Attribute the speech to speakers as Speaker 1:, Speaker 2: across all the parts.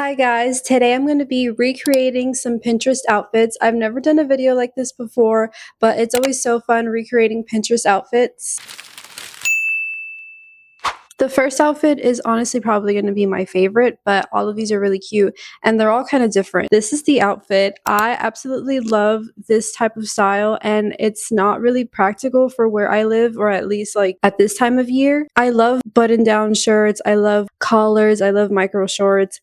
Speaker 1: Hi guys, today I'm going to be recreating some Pinterest outfits. I've never done a video like this before, but it's always so fun recreating Pinterest outfits. The first outfit is honestly probably going to be my favorite, but all of these are really cute and they're all kind of different. This is the outfit. I absolutely love this type of style and it's not really practical for where I live, or at least like at this time of year. I love button down shirts. I love collars. I love micro shorts.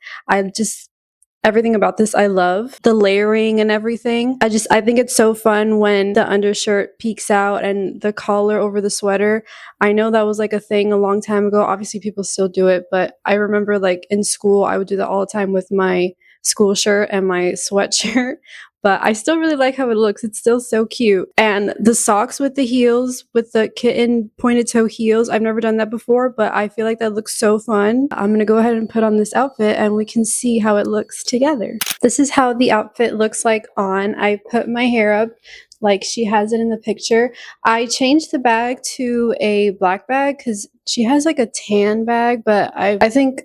Speaker 1: Everything about this I love. The layering and everything. I think it's so fun when the undershirt peeks out and the collar over the sweater. I know that was like a thing a long time ago. Obviously people still do it, but I remember like in school I would do that all the time with my school shirt and my sweatshirt. But I still really like how it looks. It's still so cute. And the socks with the heels, with the kitten pointed toe heels, I've never done that before, but I feel like that looks so fun. I'm gonna go ahead and put on this outfit and we can see how it looks together. This is how the outfit looks like on. I put my hair up like she has it in the picture. I changed the bag to a black bag because she has like a tan bag, but I think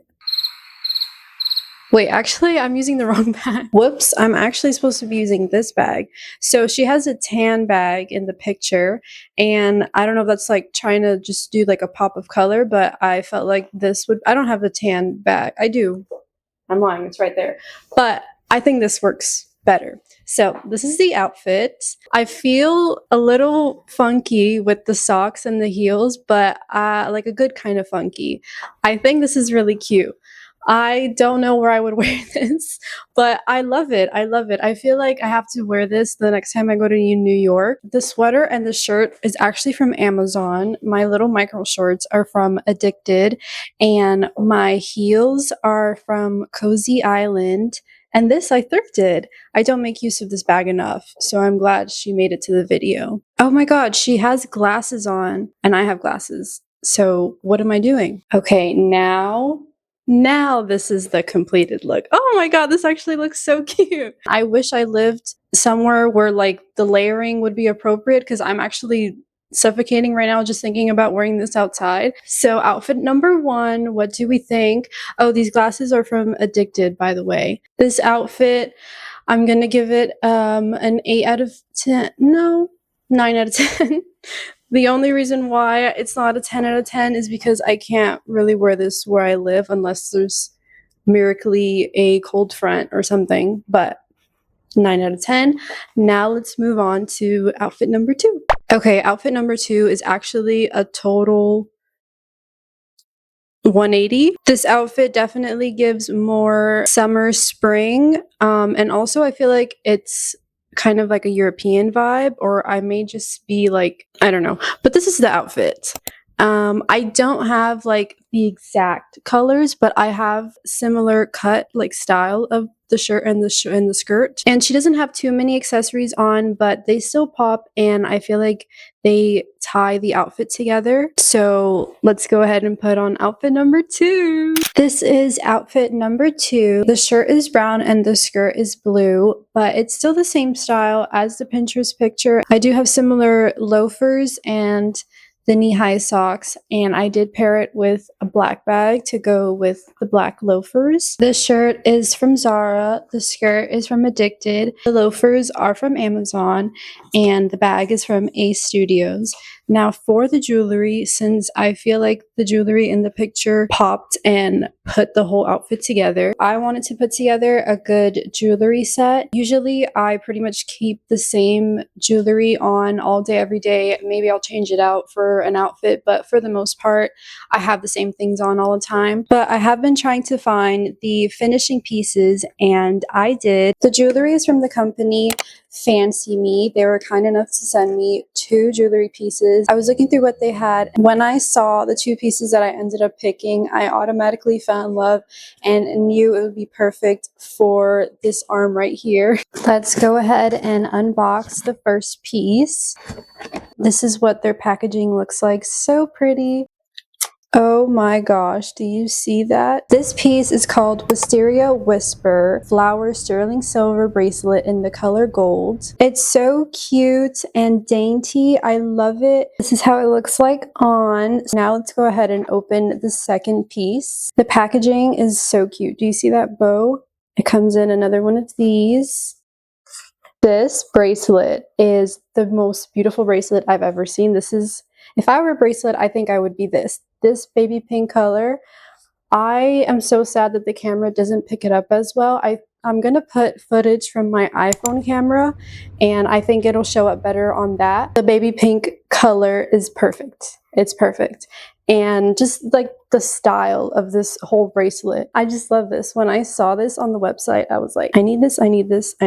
Speaker 1: wait, actually, I'm using the wrong bag. Whoops, I'm actually supposed to be using this bag. So she has a tan bag in the picture, and I don't know if that's like trying to just do like a pop of color, but I felt like this would, I don't have the tan bag. I do. I'm lying, it's right there. But I think this works better. So this is the outfit. I feel a little funky with the socks and the heels, but like a good kind of funky. I think this is really cute. I don't know where I would wear this, but I love it. I love it. I feel like I have to wear this the next time I go to New York. The sweater and the shirt is actually from Amazon. My little micro shorts are from Addicted, and my heels are from Cozy Island. And this I thrifted. I don't make use of this bag enough, so I'm glad she made it to the video. Oh my god, she has glasses on, and I have glasses. So what am I doing? Okay, now this is the completed look. Oh my god, this actually looks so cute. I wish I lived somewhere where like the layering would be appropriate because I'm actually suffocating right now just thinking about wearing this outside. So outfit number 1, what do we think? Oh, these glasses are from Addicted, by the way. This outfit, I'm gonna give it an 8 out of 10. No, 9 out of 10. The only reason why it's not a 10 out of 10 is because I can't really wear this where I live unless there's miraculously a cold front or something, but 9 out of 10. Now let's move on to outfit number 2. Okay, outfit number 2 is actually a total 180. This outfit definitely gives more summer, spring, and also I feel like it's kind of like a European vibe, or I may just be like, I don't know, but this is the outfit. I don't have like the exact colors, but I have similar cut like style of the shirt and the skirt. And she doesn't have too many accessories on, but they still pop, and I feel like they tie the outfit together. So let's go ahead and put on outfit number 2. This is outfit number 2. The shirt is brown and the skirt is blue, but it's still the same style as the Pinterest picture. I do have similar loafers and the knee-high socks, and I did pair it with a black bag to go with the black loafers. The shirt is from Zara, the skirt is from Addicted, the loafers are from Amazon, and the bag is from Ace Studios. Now for the jewelry, since I feel like the jewelry in the picture popped and put the whole outfit together, I wanted to put together a good jewelry set. Usually I pretty much keep the same jewelry on all day, every day. Maybe I'll change it out for an outfit, but for the most part, I have the same things on all the time. But I have been trying to find the finishing pieces, and I did. The jewelry is from the company fancime. They were kind enough to send me 2 jewelry pieces. I was looking through what they had. When I saw the 2 pieces that I ended up picking, I automatically fell in love and knew it would be perfect for this arm right here. Let's go ahead and unbox the first piece. This is what their packaging looks like. So pretty. Oh my gosh, do you see that? This piece is called Wisteria Whisper Flower Sterling Silver Bracelet in the color gold. It's so cute and dainty. I love it. This is how it looks like on. So now let's go ahead and open the second piece. The packaging is so cute. Do you see that bow? It comes in another one of these. This bracelet is the most beautiful bracelet I've ever seen. This is, if I were a bracelet, I think I would be this baby pink color. I am so sad that the camera doesn't pick it up as well. I'm gonna put footage from my iPhone camera and I think it'll show up better on that. The baby pink color is perfect. It's perfect. And just like the style of this whole bracelet, I just love this. When I saw this on the website, I was like, I need this, and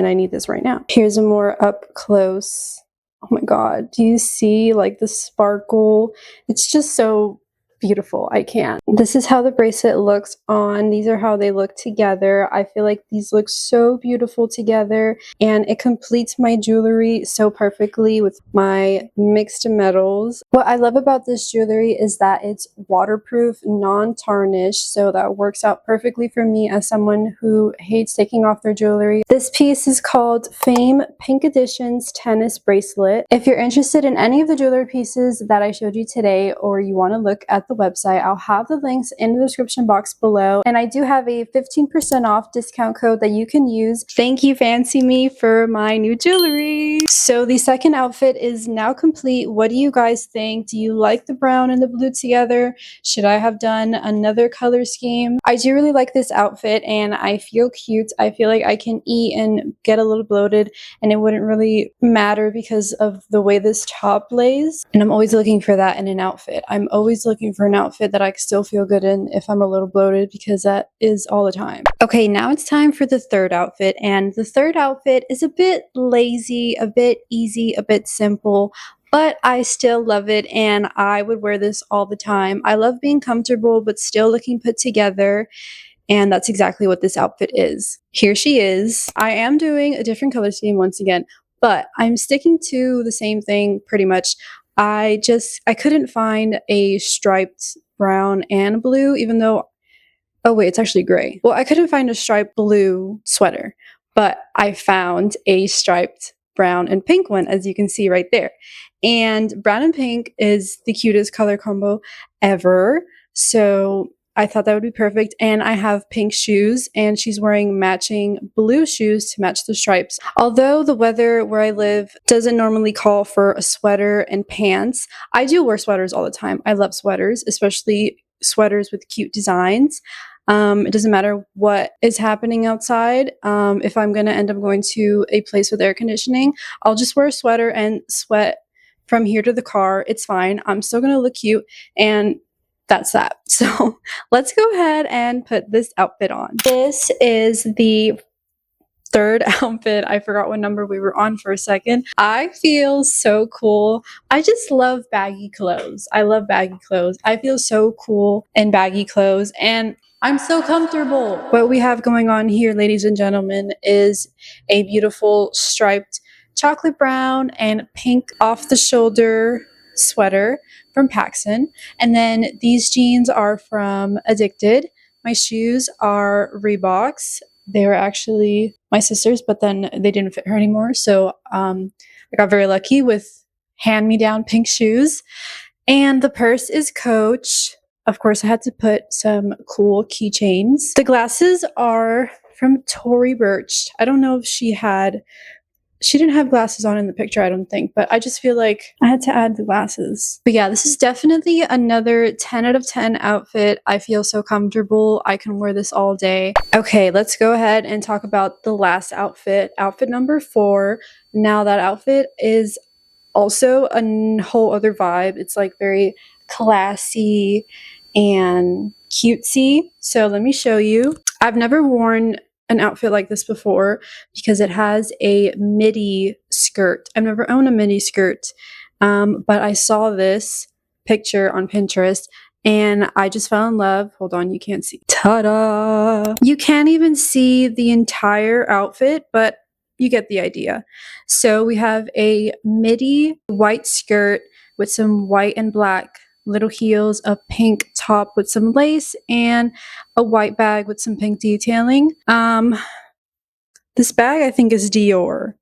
Speaker 1: I need this right now. Here's a more up close. Oh my god, do you see like the sparkle? It's just so beautiful. I can't. This is how the bracelet looks on. These are how they look together. I feel like these look so beautiful together and it completes my jewelry so perfectly with my mixed metals. What I love about this jewelry is that it's waterproof, non-tarnished, so that works out perfectly for me as someone who hates taking off their jewelry. This piece is called Fame Pink Edition's Tennis Bracelet. If you're interested in any of the jewelry pieces that I showed you today, or you want to look at the website, I'll have the links in the description box below, and I do have a 15% off discount code that you can use. Thank you, fancime, for my new jewelry. So the second outfit is now complete. What do you guys think? Do you like the brown and the blue together? Should I have done another color scheme? I do really like this outfit and I feel cute. I feel like I can eat and get a little bloated and it wouldn't really matter because of the way this top lays, and I'm always looking for that in an outfit. I'm always looking for an outfit that I can still feel good in if I'm a little bloated, because that is all the time. Okay, now it's time for the third outfit, and the third outfit is a bit lazy, a bit easy, a bit simple, but I still love it and I would wear this all the time. I love being comfortable but still looking put together, and that's exactly what this outfit is. Here she is. I am doing a different color scheme once again, but I'm sticking to the same thing pretty much. I couldn't find a striped brown and blue, even though, oh wait, it's actually gray. Well, I couldn't find a striped blue sweater, but I found a striped brown and pink one, as you can see right there. And brown and pink is the cutest color combo ever. So I thought that would be perfect. And I have pink shoes and she's wearing matching blue shoes to match the stripes. Although the weather where I live doesn't normally call for a sweater and pants, I do wear sweaters all the time. I love sweaters, especially sweaters with cute designs. It doesn't matter what is happening outside. If I'm going to end up going to a place with air conditioning, I'll just wear a sweater and sweat from here to the car. It's fine. I'm still going to look cute, and that's that. So let's go ahead and put this outfit on. This is the third outfit. I forgot what number we were on for a second. I feel so cool. I just love baggy clothes. I love baggy clothes. I feel so cool in baggy clothes and I'm so comfortable. What we have going on here, ladies and gentlemen, is a beautiful striped chocolate brown and pink off the shoulder sweater from Paxson. And then these jeans are from Addicted. My shoes are Reeboks. They were actually my sister's, but then they didn't fit her anymore. So I got very lucky with hand-me-down pink shoes. And the purse is Coach. Of course, I had to put some cool keychains. The glasses are from Tory Burch. I don't know if she didn't have glasses on in the picture, I don't think, but I just feel like I had to add the glasses. But yeah, this is definitely another 10 out of 10 outfit. I feel so comfortable. I can wear this all day. Okay, let's go ahead and talk about the last outfit, outfit number 4. Now that outfit is also a whole other vibe. It's like very classy and cutesy. So let me show you. I've never worn an outfit like this before because it has a midi skirt. I've never owned a midi skirt, but I saw this picture on Pinterest and I just fell in love. Hold on, you can't see. Ta-da! You can't even see the entire outfit, but you get the idea. So we have a midi white skirt with some white and black little heels, a pink top with some lace, and a white bag with some pink detailing. This bag I think is Dior.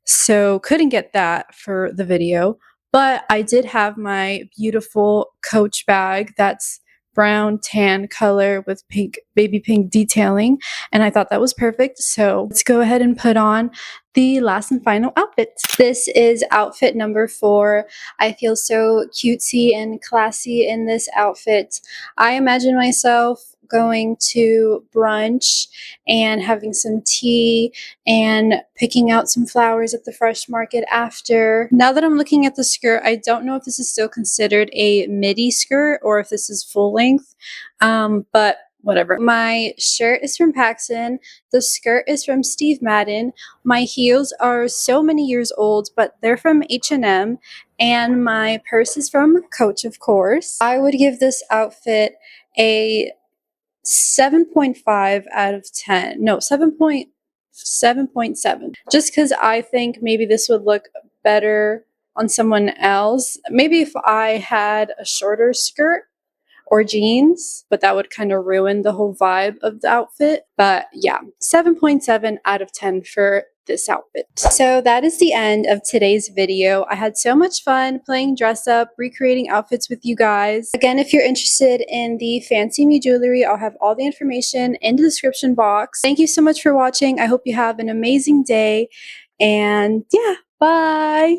Speaker 1: So couldn't get that for the video, but I did have my beautiful Coach bag that's brown tan color with pink, baby pink detailing, and I thought that was perfect. So let's go ahead and put on the last and final outfit. This is outfit number 4. I feel so cutesy and classy in this outfit. I imagine myself going to brunch and having some tea and picking out some flowers at the fresh market after. Now that I'm looking at the skirt, I don't know if this is still considered a midi skirt or if this is full length, but whatever. My shirt is from Paxson. The skirt is from Steve Madden. My heels are so many years old, but they're from H&M. And my purse is from Coach, of course. I would give this outfit a 7.5 out of 10. No, 7.7. Just because I think maybe this would look better on someone else. Maybe if I had a shorter skirt or jeans, but that would kind of ruin the whole vibe of the outfit. But yeah, 7.7 out of 10 for this outfit. So that is the end of today's video. I had so much fun playing dress up, recreating outfits with you guys. Again, if you're interested in the Fancy Me jewelry, I'll have all the information in the description box. Thank you so much for watching. I hope you have an amazing day, and yeah, bye!